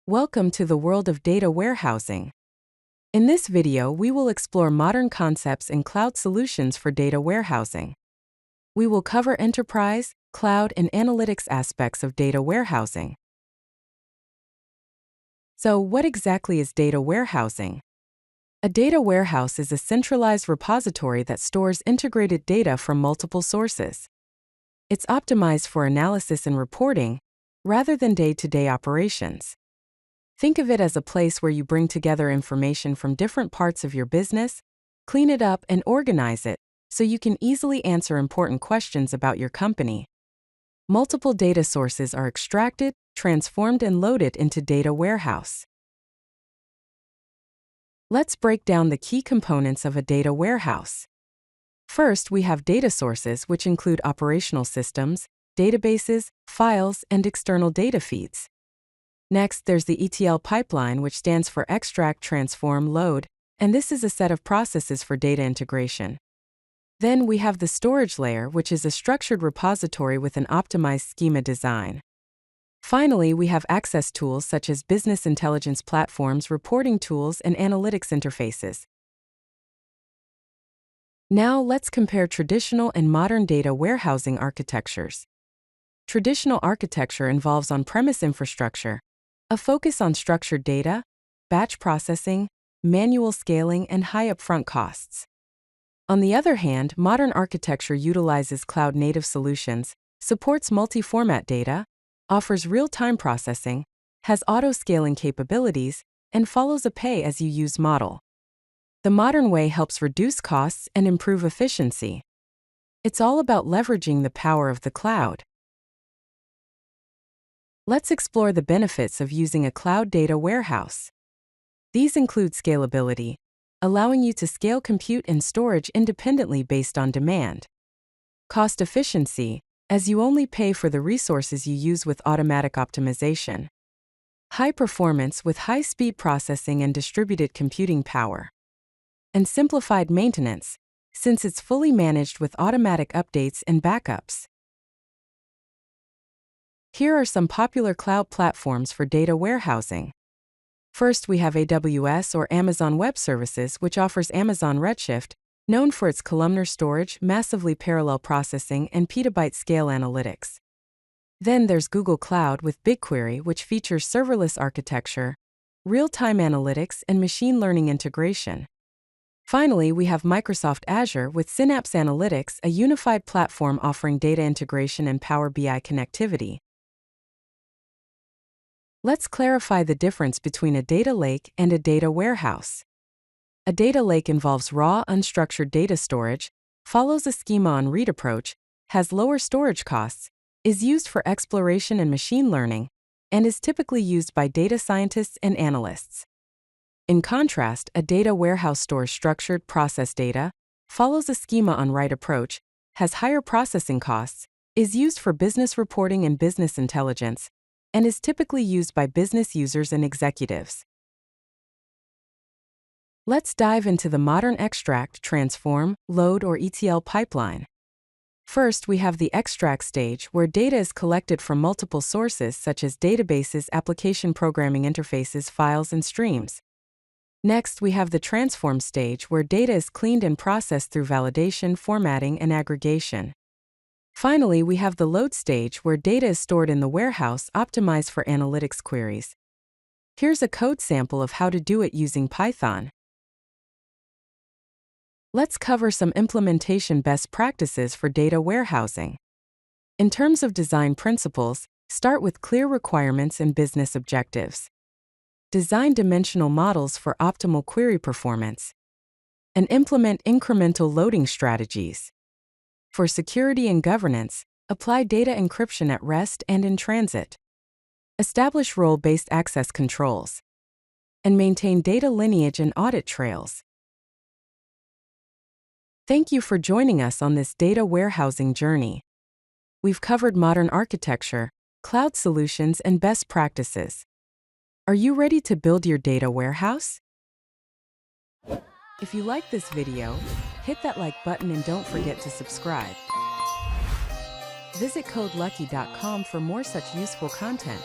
Welcome to the world of data warehousing. In this video, we will explore modern concepts and cloud solutions for data warehousing. We will cover enterprise, cloud, and analytics aspects of data warehousing. So, what exactly is data warehousing? A data warehouse is a centralized repository that stores integrated data from multiple sources. It's optimized for analysis and reporting, rather than day-to-day operations. Think of it as a place where you bring together information from different parts of your business, clean it up, and organize it so you can easily answer important questions about your company. Multiple data sources are extracted, transformed, and loaded into data warehouse. Let's break down the key components of a data warehouse. First, we have data sources, which include operational systems, databases, files, and external data feeds. Next, there's the ETL pipeline, which stands for extract, transform, load, and this is a set of processes for data integration. Then we have the storage layer, which is a structured repository with an optimized schema design. Finally, we have access tools such as business intelligence platforms, reporting tools, and analytics interfaces. Now, let's compare traditional and modern data warehousing architectures. Traditional architecture involves on-premise infrastructure, a focus on structured data, batch processing, manual scaling, and high upfront costs. On the other hand, modern architecture utilizes cloud-native solutions, supports multi-format data, offers real-time processing, has auto-scaling capabilities, and follows a pay-as-you-use model. The modern way helps reduce costs and improve efficiency. It's all about leveraging the power of the cloud. Let's explore the benefits of using a cloud data warehouse. These include scalability, allowing you to scale compute and storage independently based on demand. Cost efficiency, as you only pay for the resources you use with automatic optimization. High performance with high-speed processing and distributed computing power. And simplified maintenance, since it's fully managed with automatic updates and backups. Here are some popular cloud platforms for data warehousing. First, we have AWS or Amazon Web Services, which offers Amazon Redshift, known for its columnar storage, massively parallel processing, and petabyte-scale analytics. Then there's Google Cloud with BigQuery, which features serverless architecture, real-time analytics, and machine learning integration. Finally, we have Microsoft Azure with Synapse Analytics, a unified platform offering data integration and Power BI connectivity. Let's clarify the difference between a data lake and a data warehouse. A data lake involves raw, unstructured data storage, follows a schema-on-read approach, has lower storage costs, is used for exploration and machine learning, and is typically used by data scientists and analysts. In contrast, a data warehouse stores structured, processed data, follows a schema-on-write approach, has higher processing costs, is used for business reporting and business intelligence, and is typically used by business users and executives. Let's dive into the modern extract, transform, load, or ETL pipeline. First, we have the extract stage, where data is collected from multiple sources such as databases, application programming interfaces, files, and streams. Next, we have the transform stage, where data is cleaned and processed through validation, formatting, and aggregation. Finally, we have the load stage, where data is stored in the warehouse, optimized for analytics queries. Here's a code sample of how to do it using Python. Let's cover some implementation best practices for data warehousing. In terms of design principles, start with clear requirements and business objectives. Design dimensional models for optimal query performance. And implement incremental loading strategies. For security and governance, apply data encryption at rest and in transit. Establish role-based access controls. And maintain data lineage and audit trails. Thank you for joining us on this data warehousing journey. We've covered modern architecture, cloud solutions, and best practices. Are you ready to build your data warehouse? If you like this video, hit that like button and don't forget to subscribe. Visit CodeLucky.com for more such useful content.